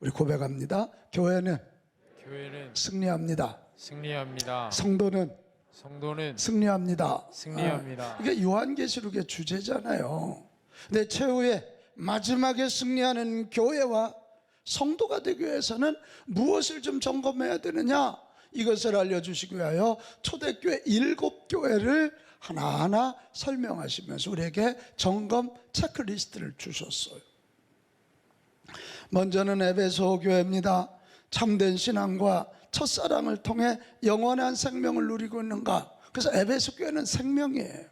우리 고백합니다. 교회는 승리합니다. 성도는 승리합니다. 이게 요한계시록의 주제잖아요. 근데 최후의 마지막에 승리하는 교회와 성도가 되기 위해서는 무엇을 좀 점검해야 되느냐, 이것을 알려주시기 위하여 초대교회 7교회를 하나하나 설명하시면서 우리에게 점검 체크리스트를 주셨어요. 먼저는 에베소 교회입니다. 참된 신앙과 첫사랑을 통해 영원한 생명을 누리고 있는가? 그래서 에베소 교회는 생명이에요.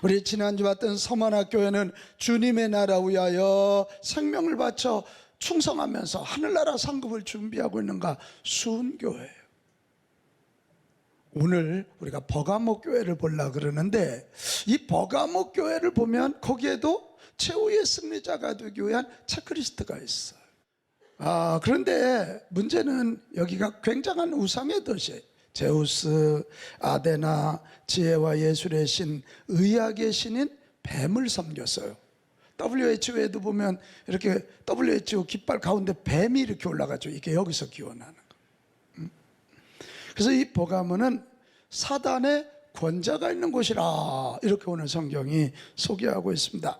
우리 지난주 봤던 서만학 교회는 주님의 나라 위하여 생명을 바쳐 충성하면서 하늘나라 상급을 준비하고 있는가? 순교회예요. 오늘 우리가 버가모 교회를 보려고 그러는데, 이 버가모 교회를 보면 거기에도 최후의 승리자가 되기 위한 체크리스트가 있어요. 그런데 문제는 여기가 굉장한 우상의 도시예요. 제우스, 아데나, 지혜와 예술의 신, 의학의 신인 뱀을 섬겼어요. WHO에도 보면 이렇게 WHO 깃발 가운데 뱀이 이렇게 올라가죠. 이게 여기서 기원하는 거. 그래서 이 버가모는 사단의 권자가 있는 곳이라, 이렇게 오늘 성경이 소개하고 있습니다.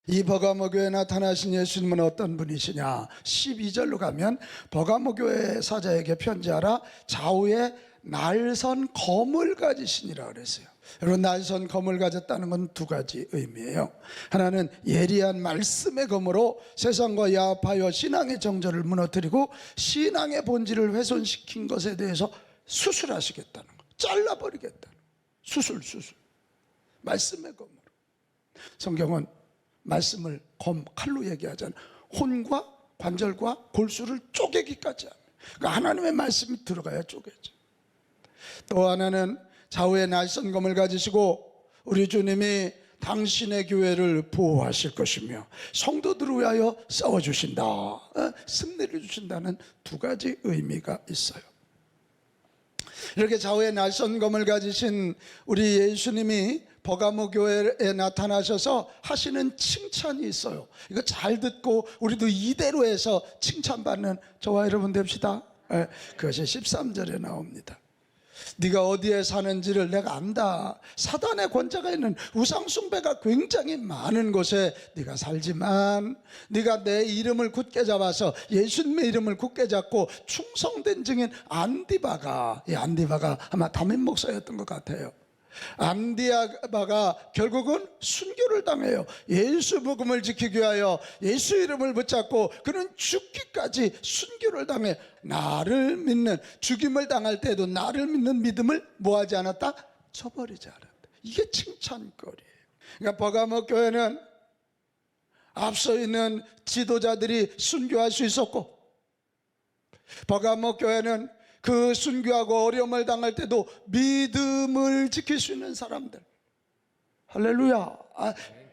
이 버가모 교회에 나타나신 예수님은 어떤 분이시냐? 12절로 가면 버가모 교회 사자에게 편지하라. 좌우에 날선 검을 가지시니라 그랬어요. 여러분, 날선 검을 가졌다는 건 두 가지 의미예요. 하나는 예리한 말씀의 검으로 세상과 야합하여 신앙의 정절을 무너뜨리고 신앙의 본질을 훼손시킨 것에 대해서 수술하시겠다는 거, 잘라버리겠다는 거. 수술. 말씀의 검으로. 성경은 말씀을 칼로 얘기하잖아요. 혼과 관절과 골수를 쪼개기까지 합니다. 그러니까 하나님의 말씀이 들어가야 쪼개져. 또 하나는 좌우에 날선 검을 가지시고 우리 주님이 당신의 교회를 보호하실 것이며 성도들을 위하여 싸워주신다, 승리를 주신다는 두 가지 의미가 있어요. 이렇게 좌우에 날선 검을 가지신 우리 예수님이 버가모 교회에 나타나셔서 하시는 칭찬이 있어요. 이거 잘 듣고 우리도 이대로 해서 칭찬받는 저와 여러분 됩시다. 그것이 13절에 나옵니다. 네가 어디에 사는지를 내가 안다. 사단의 권자가 있는 우상숭배가 굉장히 많은 곳에 네가 살지만 네가 내 이름을 굳게 잡아서 예수님의 이름을 굳게 잡고 충성된 증인 안디바가, 이 안디바가 아마 담임 목사였던 것 같아요. 안디바가 결국은 순교를 당해요. 예수 복음을 지키기 위하여 예수 이름을 붙잡고 그는 죽기까지 순교를 당해 나를 믿는, 죽임을 당할 때도 나를 믿는 믿음을 뭐하지 않았다? 저버리지 않았다. 이게 칭찬거리예요. 그러니까 버가모 교회는 앞서 있는 지도자들이 순교할 수 있었고, 버가모 교회는 그 순교하고 어려움을 당할 때도 믿음을 지킬 수 있는 사람들, 할렐루야,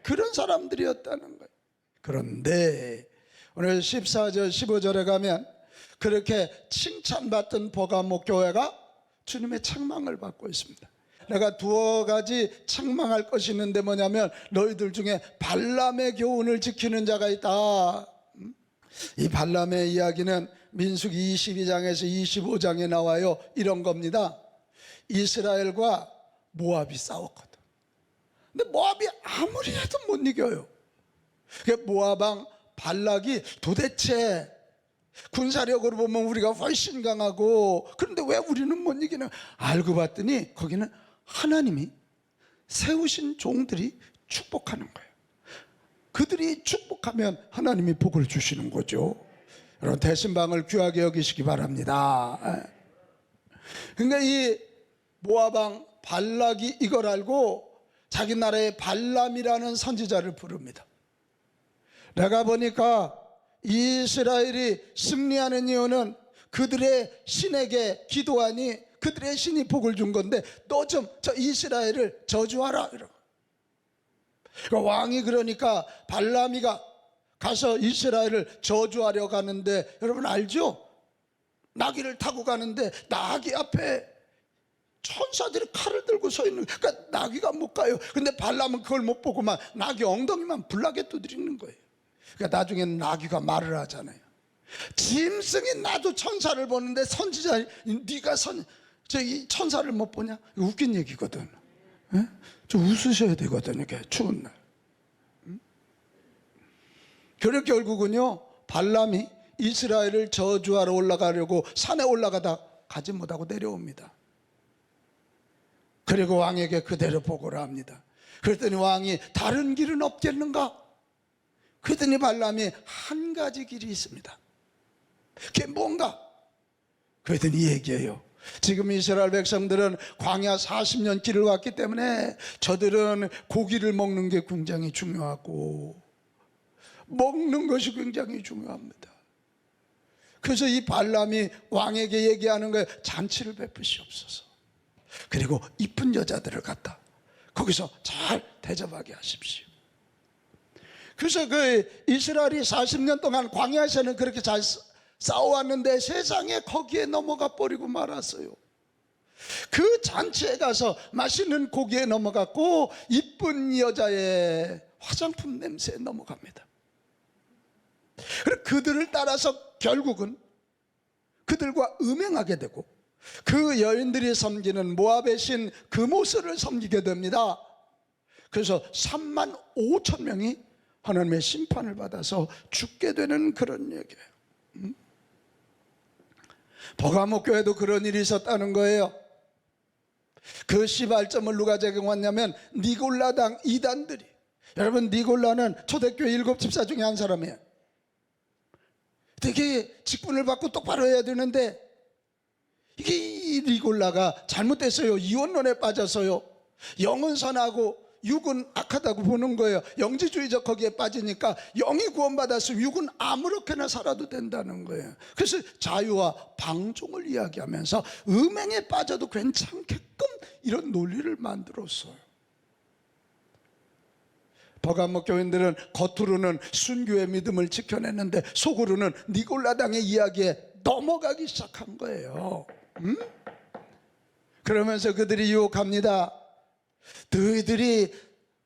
그런 사람들이었다는 거예요. 그런데 오늘 14절 15절에 가면 그렇게 칭찬받던 버가모 교회가 주님의 책망을 받고 있습니다. 내가 두어 가지 책망할 것이 있는데 뭐냐면 너희들 중에 발람의 교훈을 지키는 자가 있다. 이 발람의 이야기는 민수기 22장에서 25장에 나와요. 이런 겁니다. 이스라엘과 모압이 싸웠거든. 근데 모압이 아무리 해도 못 이겨요. 모압 왕 발락이 도대체 군사력으로 보면 우리가 훨씬 강하고, 그런데 왜 우리는 못 이기나? 알고 봤더니 거기는 하나님이 세우신 종들이 축복하는 거예요. 그들이 축복하면 하나님이 복을 주시는 거죠. 여러분, 대신방을 귀하게 여기시기 바랍니다. 그러니까 이 모압 왕 발락이 이걸 알고 자기 나라의 발람이라는 선지자를 부릅니다. 내가 보니까 이스라엘이 승리하는 이유는 그들의 신에게 기도하니 그들의 신이 복을 준 건데 너 좀 저 이스라엘을 저주하라. 그러니까 왕이 그러니까 발람이가 가서 이스라엘을 저주하려 가는데, 여러분 알죠? 나귀를 타고 가는데 나귀 앞에 천사들이 칼을 들고 서 있는, 그러니까 나귀가 못 가요. 근데 발람은 그걸 못 보고만 나귀 엉덩이만 불나게 두드리는 거예요. 그러니까 나중에는 나귀가 말을 하잖아요. 짐승이 나도 천사를 보는데 선지자 네가 저이 천사를 못 보냐? 웃긴 얘기거든. 예? 좀 웃으셔야 되거든. 이게 추운 날. 그래 결국은요 발람이 이스라엘을 저주하러 올라가려고 산에 올라가다 가지 못하고 내려옵니다. 그리고 왕에게 그대로 보고를 합니다. 그랬더니 왕이 다른 길은 없겠는가? 그랬더니 발람이 한 가지 길이 있습니다. 그게 뭔가? 그랬더니 얘기해요. 지금 이스라엘 백성들은 광야 40년 길을 왔기 때문에 저들은 고기를 먹는 게 굉장히 중요하고 먹는 것이 굉장히 중요합니다. 그래서 이 발람이 왕에게 얘기하는 거예요. 잔치를 베푸시옵소서. 그리고 이쁜 여자들을 갖다 거기서 잘 대접하게 하십시오. 그래서 그 이스라엘이 40년 동안 광야에서는 그렇게 잘 싸워왔는데 세상에 거기에 넘어가 버리고 말았어요. 그 잔치에 가서 맛있는 고기에 넘어갔고 이쁜 여자의 화장품 냄새에 넘어갑니다. 그리고 그들을 따라서 결국은 그들과 음행하게 되고 그 여인들이 섬기는 모압의 신 그모스를 섬기게 됩니다. 그래서 3만 5천 명이 하나님의 심판을 받아서 죽게 되는 그런 얘기예요. 버가모 교회도 그런 일이 있었다는 거예요. 그 시발점을 누가 제공했냐면 니골라당 이단들이. 여러분 니골라는 초대교회 7집사 중에 한 사람이에요. 되게 직분을 받고 똑바로 해야 되는데 이게 이 니골라가 잘못됐어요. 이원론에 빠져서요. 영은 선하고 육은 악하다고 보는 거예요. 영지주의적 거기에 빠지니까 영이 구원받았으면 육은 아무렇게나 살아도 된다는 거예요. 그래서 자유와 방종을 이야기하면서 음행에 빠져도 괜찮게끔 이런 논리를 만들었어요. 버가모 교인들은 겉으로는 순교의 믿음을 지켜냈는데 속으로는 니골라당의 이야기에 넘어가기 시작한 거예요. 그러면서 그들이 유혹합니다. 너희들이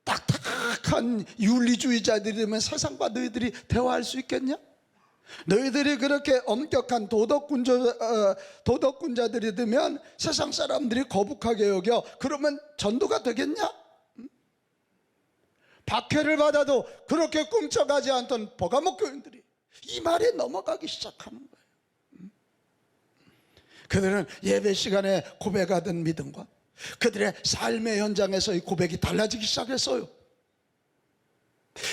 딱딱한 윤리주의자들이면 세상과 너희들이 대화할 수 있겠냐? 너희들이 그렇게 엄격한 도덕군자들이 되면 세상 사람들이 거북하게 여겨. 그러면 전도가 되겠냐? 박해를 받아도 그렇게 꿈쩍하지 않던 버가모 교인들이 이 말에 넘어가기 시작하는 거예요. 그들은 예배 시간에 고백하던 믿음과 그들의 삶의 현장에서의 고백이 달라지기 시작했어요.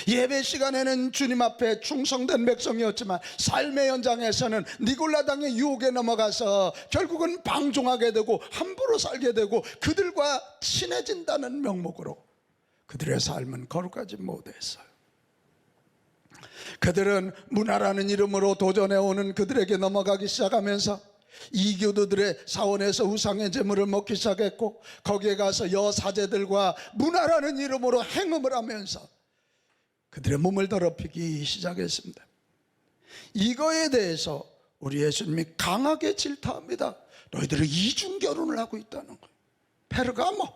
예배 시간에는 주님 앞에 충성된 백성이었지만 삶의 현장에서는 니골라당의 유혹에 넘어가서 결국은 방종하게 되고 함부로 살게 되고 그들과 친해진다는 명목으로 그들의 삶은 거룩하지 못했어요. 그들은 문화라는 이름으로 도전해오는 그들에게 넘어가기 시작하면서 이교도들의 사원에서 우상의 제물을 먹기 시작했고 거기에 가서 여사제들과 문화라는 이름으로 행음을 하면서 그들의 몸을 더럽히기 시작했습니다. 이거에 대해서 우리 예수님이 강하게 질타합니다. 너희들은 이중결혼을 하고 있다는 거예요. 페르가모,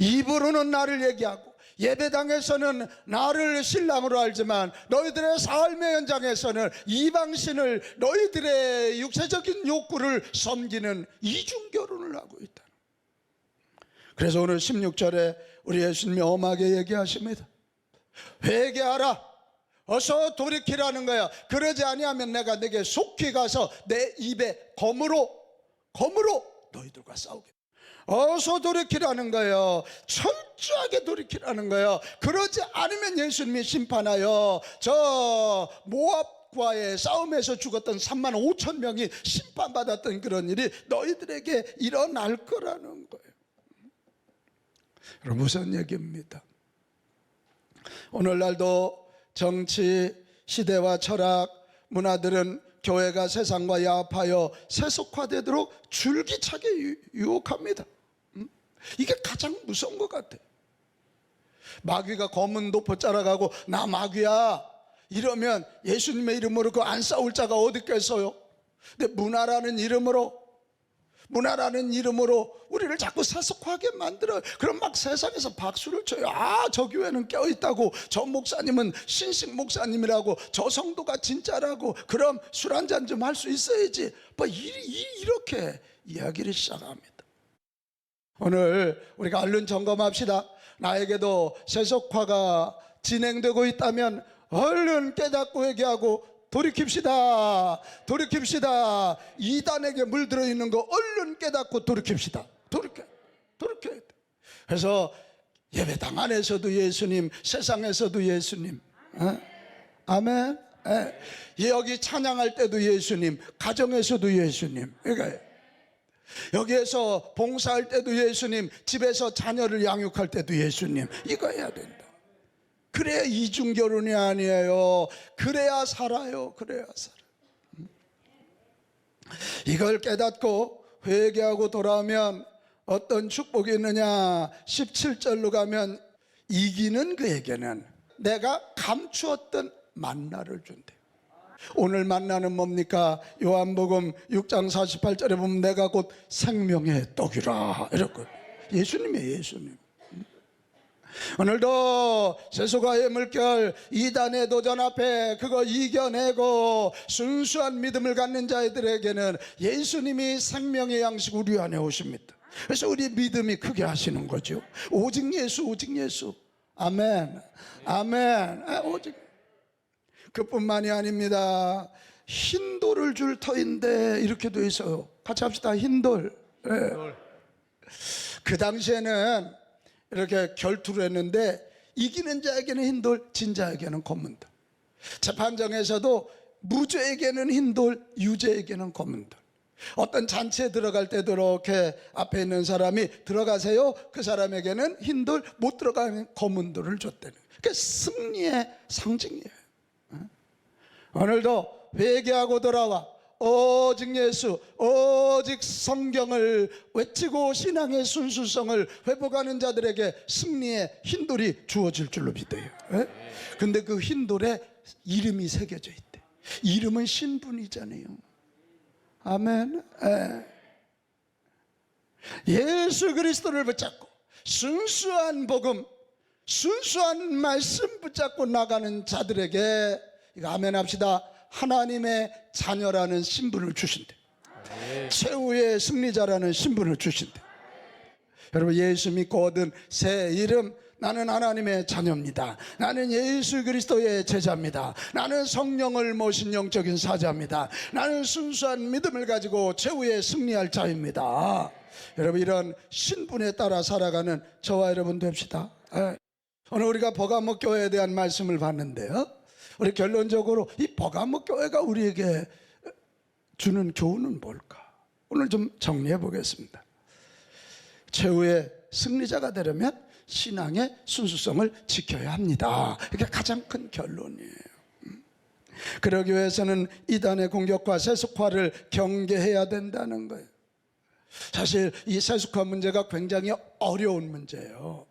입으로는 나를 얘기하고 예배당에서는 나를 신랑으로 알지만 너희들의 삶의 현장에서는 이방신을 너희들의 육체적인 욕구를 섬기는 이중결혼을 하고 있다. 그래서 오늘 16절에 우리 예수님이 엄하게 얘기하십니다. 회개하라, 어서 돌이키라는 거야. 그러지 아니하면 내가 네게 속히 가서 내 입에 검으로 너희들과 싸우게. 어서 돌이키라는 거예요. 철저하게 돌이키라는 거예요. 그러지 않으면 예수님이 심판하여 저 모압과의 싸움에서 죽었던 3만 5천 명이 심판받았던 그런 일이 너희들에게 일어날 거라는 거예요. 여러분 무슨 얘기입니다. 오늘날도 정치, 시대와 철학, 문화들은 교회가 세상과 야합하여 세속화되도록 줄기차게 유혹합니다. 이게 가장 무서운 것 같아요. 마귀가 검은 도포 짜라가고 나 마귀야 이러면 예수님의 이름으로 그 안 싸울 자가 어디 있겠어요. 근데 문화라는 이름으로 문화라는 이름으로 우리를 자꾸 세속화하게 만들어요. 그럼 막 세상에서 박수를 쳐요. 아, 저 교회는 껴있다고, 저 목사님은 신식 목사님이라고, 저 성도가 진짜라고, 그럼 술 한잔 좀 할 수 있어야지, 뭐 이렇게 이야기를 시작합니다. 오늘 우리가 얼른 점검합시다. 나에게도 세속화가 진행되고 있다면 얼른 깨닫고 회개하고 돌이킵시다. 돌이킵시다. 이단에게 물들어 있는 거 얼른 깨닫고 돌이킵시다. 돌이켜야 돼. 그래서 예배당 안에서도 예수님, 세상에서도 예수님. 아멘. 여기 찬양할 때도 예수님, 가정에서도 예수님. 그러니까 여기에서 봉사할 때도 예수님, 집에서 자녀를 양육할 때도 예수님. 이거 해야 된다. 그래야 이중결혼이 아니에요. 그래야 살아요. 그래야 살아. 이걸 깨닫고 회개하고 돌아오면 어떤 축복이 있느냐. 17절로 가면 이기는 그에게는 내가 감추었던 만나를 준대. 오늘 만나는 뭡니까? 요한복음 6장 48절에 보면 내가 곧 생명의 떡이라 이랬거든. 예수님이에요. 예수님. 오늘도 세속화의 물결, 이단의 도전 앞에 그거 이겨내고 순수한 믿음을 갖는 자들에게는 예수님이 생명의 양식 우리 안에 오십니다. 그래서 우리 믿음이 크게 하시는 거죠. 오직 예수, 오직 예수. 아멘. 아멘. 오직. 그뿐만이 아닙니다. 흰돌을 줄 터인데 이렇게 돼 있어요. 같이 합시다. 흰돌. 그 당시에는 이렇게 결투를 했는데 이기는 자에게는 흰돌, 진 자에게는 검은돌. 재판정에서도 무죄에게는 흰돌, 유죄에게는 검은돌. 어떤 잔치에 들어갈 때도 이렇게 앞에 있는 사람이 들어가세요. 그 사람에게는 흰돌, 못 들어가면 검은돌을 줬다는. 그게 승리의 상징이에요. 오늘도 회개하고 돌아와 오직 예수, 오직 성경을 외치고 신앙의 순수성을 회복하는 자들에게 승리의 흰돌이 주어질 줄로 믿어요. 근데 그 흰돌에 이름이 새겨져 있대. 이름은 신분이잖아요. 아멘. 예수 그리스도를 붙잡고 순수한 복음, 순수한 말씀 붙잡고 나가는 자들에게, 이거 아멘 합시다, 하나님의 자녀라는 신분을 주신대. 최후의 승리자라는 신분을 주신대. 여러분, 예수 믿고 얻은 새 이름, 나는 하나님의 자녀입니다. 나는 예수 그리스도의 제자입니다. 나는 성령을 모신 영적인 사자입니다. 나는 순수한 믿음을 가지고 최후의 승리할 자입니다. 여러분, 이런 신분에 따라 살아가는 저와 여러분 됩시다. 오늘 우리가 버가모 교회에 대한 말씀을 봤는데요, 우리 결론적으로 이 버가모 교회가 우리에게 주는 교훈은 뭘까? 오늘 좀 정리해 보겠습니다. 최후의 승리자가 되려면 신앙의 순수성을 지켜야 합니다. 이게 가장 큰 결론이에요. 그러기 위해서는 이단의 공격과 세속화를 경계해야 된다는 거예요. 사실 이 세속화 문제가 굉장히 어려운 문제예요.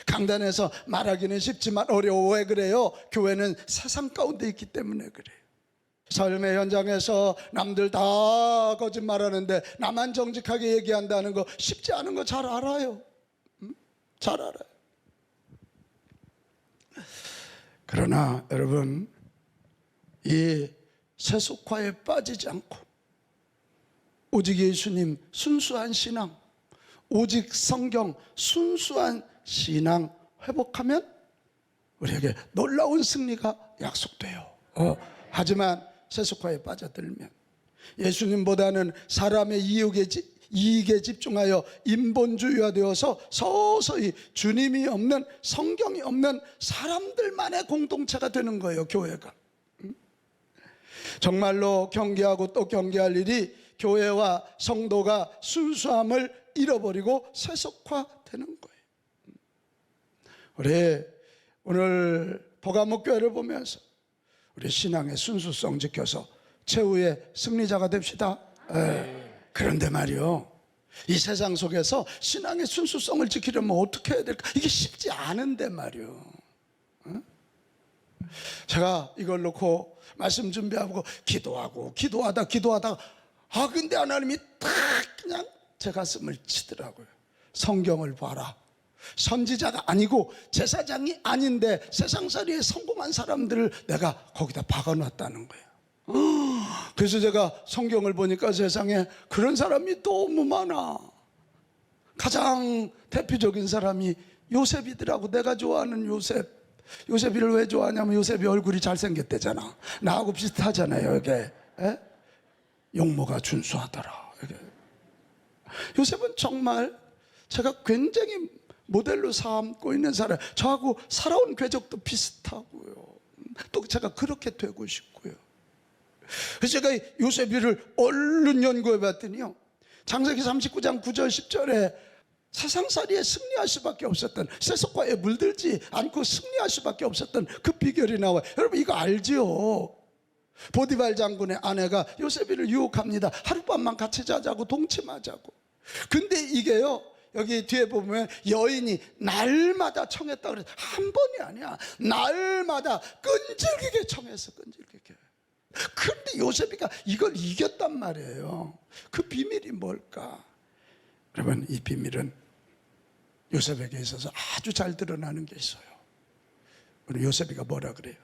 강단에서 말하기는 쉽지만 어려워. 왜 그래요? 교회는 세상 가운데 있기 때문에 그래요. 삶의 현장에서 남들 다 거짓말하는데 나만 정직하게 얘기한다는 거 쉽지 않은 거 잘 알아요. 잘 알아요. 그러나 여러분, 이 세속화에 빠지지 않고 오직 예수님 순수한 신앙, 오직 성경 순수한 신앙 회복하면 우리에게 놀라운 승리가 약속돼요. 하지만 세속화에 빠져들면 예수님보다는 사람의 이익에 집중하여 인본주의화되어서 서서히 주님이 없는, 성경이 없는 사람들만의 공동체가 되는 거예요, 교회가. 정말로 경계하고 또 경계할 일이 교회와 성도가 순수함을 잃어버리고 세속화되는 거예요. 우리 오늘 버가모 교회를 보면서 우리 신앙의 순수성 지켜서 최후의 승리자가 됩시다. 그런데 말이요, 이 세상 속에서 신앙의 순수성을 지키려면 어떻게 해야 될까? 이게 쉽지 않은데 말이요. 제가 이걸 놓고 말씀 준비하고 기도하다 근데 하나님이 딱 그냥 제 가슴을 치더라고요. 성경을 봐라. 선지자가 아니고 제사장이 아닌데 세상살이에 성공한 사람들을 내가 거기다 박아놨다는 거예요. 그래서 제가 성경을 보니까 세상에 그런 사람이 너무 많아. 가장 대표적인 사람이 요셉이더라고. 내가 좋아하는 요셉. 요셉이를 왜 좋아하냐면 요셉이 얼굴이 잘생겼대잖아. 나하고 비슷하잖아요. 이게 용모가 준수하더라. 이게. 요셉은 정말 제가 굉장히 모델로 삼고 있는 사람. 저하고 살아온 궤적도 비슷하고요. 또 제가 그렇게 되고 싶고요. 그래서 제가 요셉이를 얼른 연구해 봤더니요, 창세기 39장 9절 10절에 세상살이에 승리할 수밖에 없었던, 세속과에 물들지 않고 승리할 수밖에 없었던 그 비결이 나와요. 여러분 이거 알지요? 보디발 장군의 아내가 요셉이를 유혹합니다. 하룻밤만 같이 자자고 동침하자고. 근데 이게요, 여기 뒤에 보면 여인이 날마다 청했다 그래서 한 번이 아니야. 날마다 끈질기게 청했어. 끈질기게. 그런데 요셉이가 이걸 이겼단 말이에요. 그 비밀이 뭘까? 여러분 이 비밀은 요셉에게 있어서 아주 잘 드러나는 게 있어요. 우리 요셉이가 뭐라 그래요?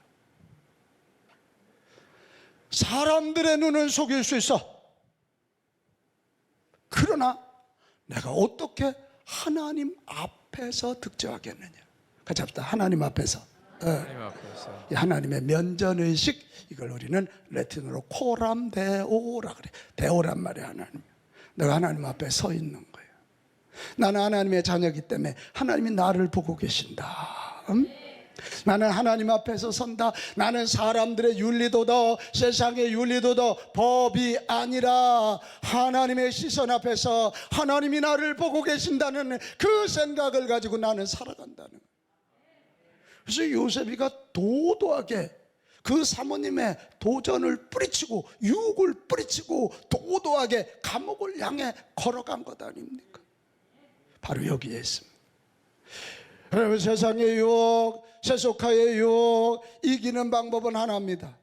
사람들의 눈은 속일 수 있어. 그러나 내가 어떻게 하나님 앞에서 득죄하겠느냐. 같이 합시다. 하나님 앞에서. 하나님 앞에서. 하나님의 면전의식, 이걸 우리는 라틴어로 코람데오라 그래. 데오란 말이야. 하나님. 내가 하나님 앞에 서 있는 거예요. 나는 하나님의 자녀이기 때문에 하나님이 나를 보고 계신다. 나는 하나님 앞에서 선다. 나는 사람들의 윤리도덕, 세상의 윤리도덕, 법이 아니라 하나님의 시선 앞에서 하나님이 나를 보고 계신다는 그 생각을 가지고 나는 살아간다는 거예요. 그래서 요셉이가 도도하게 그 사모님의 도전을 뿌리치고 유혹을 뿌리치고 도도하게 감옥을 향해 걸어간 것 아닙니까? 바로 여기에 있습니다. 여러분 세상의 유혹, 세속화의 유혹 이기는 방법은 하나입니다.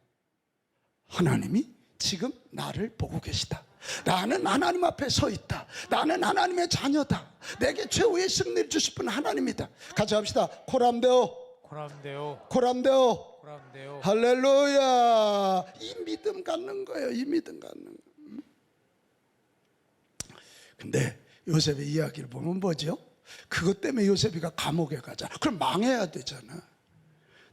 하나님이 지금 나를 보고 계시다. 나는 하나님 앞에 서 있다. 나는 하나님의 자녀다. 내게 최후의 승리를 주실 분은 하나님이다. 같이 합시다. 코람데오, 코람데오, 코람데오, 코람데오. 할렐루야. 이 믿음 갖는 거예요. 이 믿음 갖는 거예요. 근데 요셉의 이야기를 보면 뭐죠? 그것 때문에 요셉이가 감옥에 가자. 그럼 망해야 되잖아.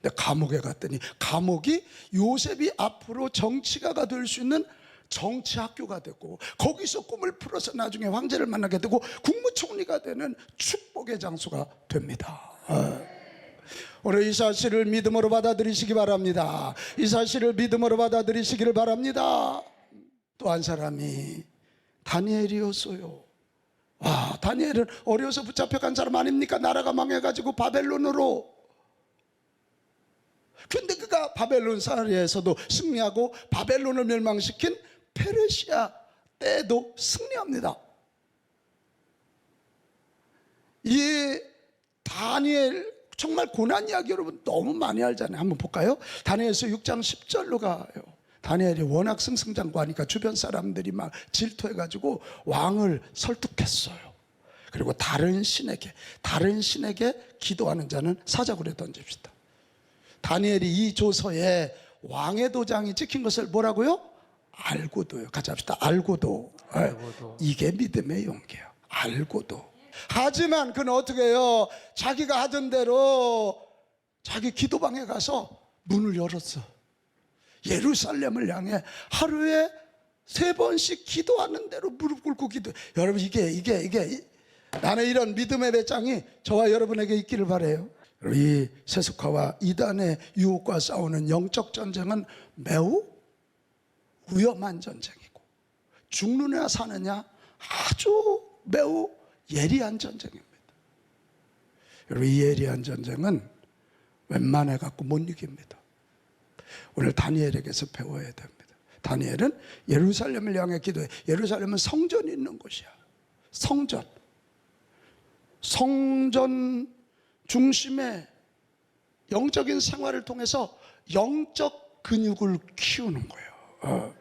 근데 감옥에 갔더니 감옥이 요셉이 앞으로 정치가가 될 수 있는 정치학교가 되고, 거기서 꿈을 풀어서 나중에 황제를 만나게 되고 국무총리가 되는 축복의 장소가 됩니다. 오늘 이 사실을 믿음으로 받아들이시기 바랍니다. 이 사실을 믿음으로 받아들이시기를 바랍니다. 또 한 사람이 다니엘이었어요. 다니엘은 어려서 붙잡혀간 사람 아닙니까? 나라가 망해가지고 바벨론으로. 근데 그가 바벨론 사리에서도 승리하고 바벨론을 멸망시킨 페르시아 때도 승리합니다. 이 다니엘 정말 고난 이야기 여러분 너무 많이 알잖아요. 한번 볼까요? 다니엘서 6장 10절로 가요. 다니엘이 워낙 승승장구하니까 주변 사람들이 막 질투해가지고 왕을 설득했어요. 그리고 다른 신에게 기도하는 자는 사자굴에 던집시다. 다니엘이 이 조서에 왕의 도장이 찍힌 것을 뭐라고요? 알고도요. 같이 합시다. 알고도. 이게 믿음의 용기예요. 알고도. 하지만 그는 어떻게 해요? 자기가 하던 대로 자기 기도방에 가서 문을 열었어. 예루살렘을 향해 하루에 3번씩 기도하는 대로 무릎 꿇고 기도해. 여러분 이게 나는 이런 믿음의 배짱이 저와 여러분에게 있기를 바라요. 이 세속화와 이단의 유혹과 싸우는 영적 전쟁은 매우 위험한 전쟁이고, 죽느냐 사느냐 아주 매우 예리한 전쟁입니다. 여러분 이 예리한 전쟁은 웬만해 갖고 못 이깁니다. 오늘 다니엘에게서 배워야 됩니다. 다니엘은 예루살렘을 향해 기도해. 예루살렘은 성전이 있는 곳이야. 성전 중심의 영적인 생활을 통해서 영적 근육을 키우는 거예요.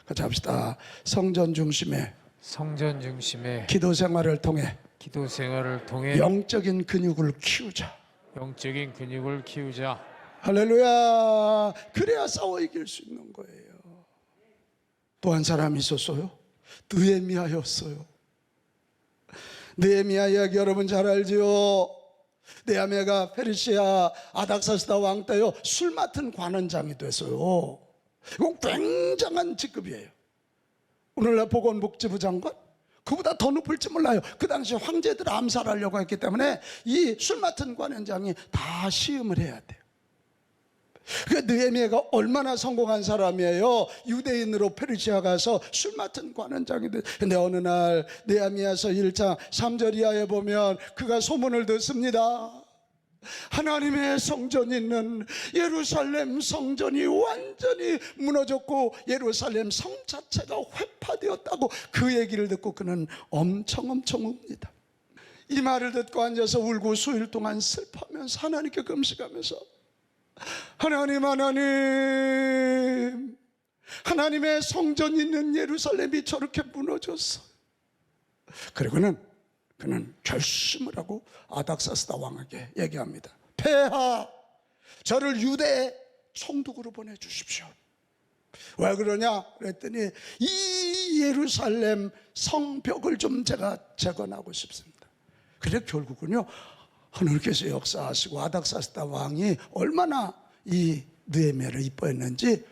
같이 합시다. 성전 중심의 성전 중심의 기도 생활을 통해 기도 생활을 통해 영적인 근육을 키우자. 영적인 근육을 키우자. 할렐루야. 그래야 싸워 이길 수 있는 거예요. 또 한 사람이 있었어요. 느헤미야였어요. 느헤미야 이야기 여러분 잘 알지요. 느헤미야가 페르시아 아닥사스다 왕 때요 술 맡은 관원장이 됐어요. 이건 굉장한 직급이에요. 오늘날 보건복지부 장관 그보다 더 높을지 몰라요. 그 당시 황제들 암살하려고 했기 때문에 이 술 맡은 관원장이 다 시음을 해야 돼요. 그 느헤미야가 얼마나 성공한 사람이에요. 유대인으로 페르시아 가서 술 맡은 관원장이 돼. 근데 어느 날 느헤미야서 1장 3절 이하에 보면 그가 소문을 듣습니다. 하나님의 성전이 있는 예루살렘 성전이 완전히 무너졌고 예루살렘 성 자체가 회파되었다고 그 얘기를 듣고 그는 엄청 웁니다. 이 말을 듣고 앉아서 울고 수일 동안 슬퍼하면서 하나님께 금식하면서 하나님의 성전이 있는 예루살렘이 저렇게 무너졌어. 그리고는 그는 결심을 하고 아닥사스다 왕에게 얘기합니다. 폐하, 저를 유대의 총독으로 보내주십시오. 왜 그러냐 그랬더니 이 예루살렘 성벽을 좀 제가 재건하고 싶습니다. 그래 결국은요 하나님께서 역사하시고 아닥사스다 왕이 얼마나 이 느헤미야를 이뻐했는지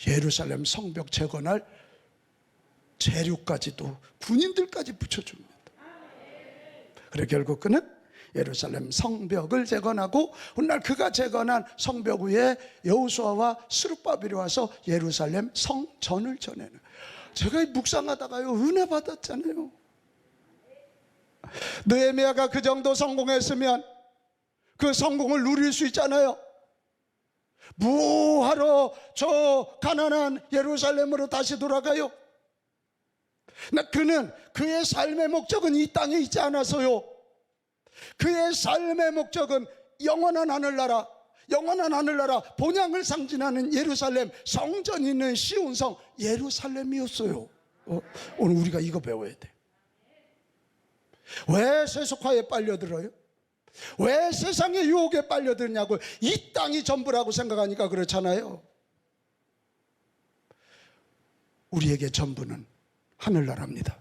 예루살렘 성벽 재건할 재료까지도 군인들까지 붙여줍니다. 그래 결국 그는 예루살렘 성벽을 재건하고 훗날 그가 재건한 성벽 위에 여호수아와 스룹바벨이 와서 예루살렘 성전을 전해는. 제가 묵상하다가요 은혜 받았잖아요. 느헤미야가 그 정도 성공했으면 그 성공을 누릴 수 있잖아요. 뭐하러 저 가난한 예루살렘으로 다시 돌아가요? 그는 그의 삶의 목적은 이 땅에 있지 않아서요. 그의 삶의 목적은 영원한 하늘나라, 영원한 하늘나라 본향을 상징하는 예루살렘 성전이 있는 시온성 예루살렘이었어요. 오늘 우리가 이거 배워야 돼. 왜 세속화에 빨려들어요? 왜 세상의 유혹에 빨려드냐고. 이 땅이 전부라고 생각하니까 그렇잖아요. 우리에게 전부는 하늘나라입니다.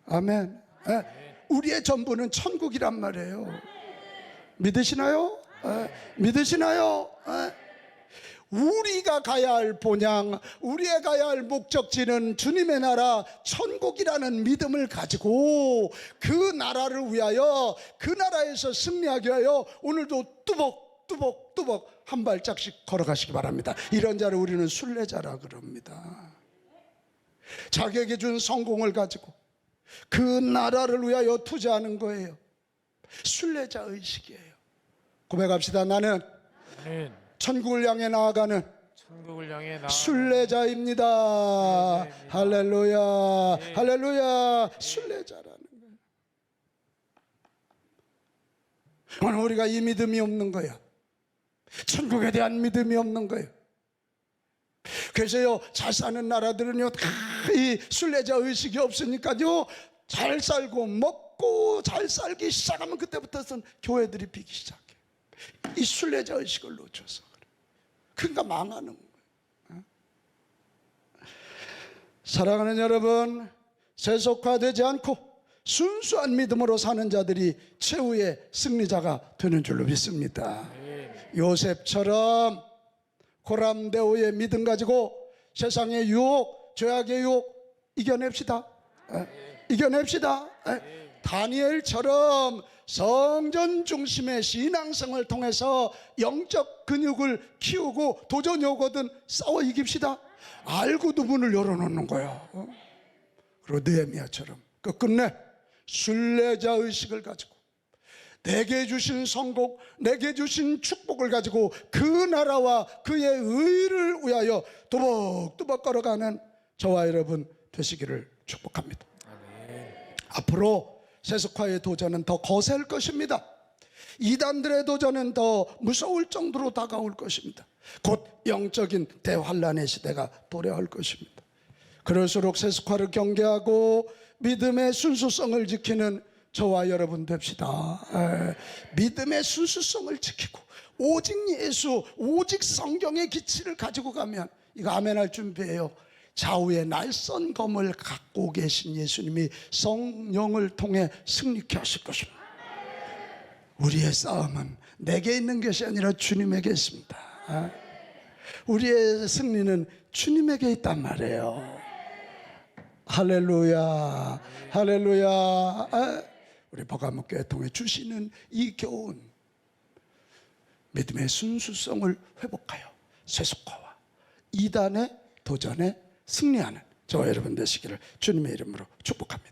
아멘. 우리의 전부는 천국이란 말이에요. 믿으시나요? 믿으시나요? 우리가 가야 할 본향, 우리가 가야 할 목적지는 주님의 나라 천국이라는 믿음을 가지고 그 나라를 위하여 그 나라에서 승리하기 위하여 오늘도 뚜벅뚜벅 한 발짝씩 걸어가시기 바랍니다. 이런 자를 우리는 순례자라 그럽니다. 자기에게 준 성공을 가지고 그 나라를 위하여 투자하는 거예요. 순례자 의식이에요. 고백합시다. 나는 천국을 향해 나아가는 순례자입니다. 할렐루야, 할렐루야. 순례자라는 거예요. 오늘 우리가 이 믿음이 없는 거야. 천국에 대한 믿음이 없는 거예요. 그래서요 잘 사는 나라들은요 다 이 순례자 의식이 없으니까요 잘 살고 먹고 잘 살기 시작하면 그때부터는 교회들이 비기 시작해. 이 순례자 의식을 놓쳐서 그래. 그러니까 망하는 거예요. 사랑하는 여러분, 세속화되지 않고 순수한 믿음으로 사는 자들이 최후의 승리자가 되는 줄로 믿습니다. 요셉처럼 고람대오의 믿음 가지고 세상의 유혹, 죄악의 유혹 이겨냅시다. 이겨냅시다. 다니엘처럼 성전 중심의 신앙성을 통해서 영적 근육을 키우고 도전이 오거든 싸워 이깁시다. 알고도 문을 열어놓는 거야. 그리고 느헤미야처럼 끝끝내 순례자 의식을 가지고 내게 주신 성공, 내게 주신 축복을 가지고 그 나라와 그의 의를 위하여 또박또박 걸어가는 저와 여러분 되시기를 축복합니다. 앞으로 세속화의 도전은 더 거셀 것입니다. 이단들의 도전은 더 무서울 정도로 다가올 것입니다. 곧 영적인 대환란의 시대가 도래할 것입니다. 그럴수록 세속화를 경계하고 믿음의 순수성을 지키는 저와 여러분 됩시다. 믿음의 순수성을 지키고 오직 예수, 오직 성경의 기치를 가지고 가면, 이거 아멘할 준비해요. 좌우의 날선 검을 갖고 계신 예수님이 성령을 통해 승리케 하실 것입니다. 우리의 싸움은 내게 있는 것이 아니라 주님에게 있습니다. 우리의 승리는 주님에게 있단 말이에요. 할렐루야, 할렐루야. 우리 버가목교회 통해 주시는 이 교훈, 믿음의 순수성을 회복하여 세속화와 이단의 도전에 승리하는 저와 여러분 되시기를 주님의 이름으로 축복합니다.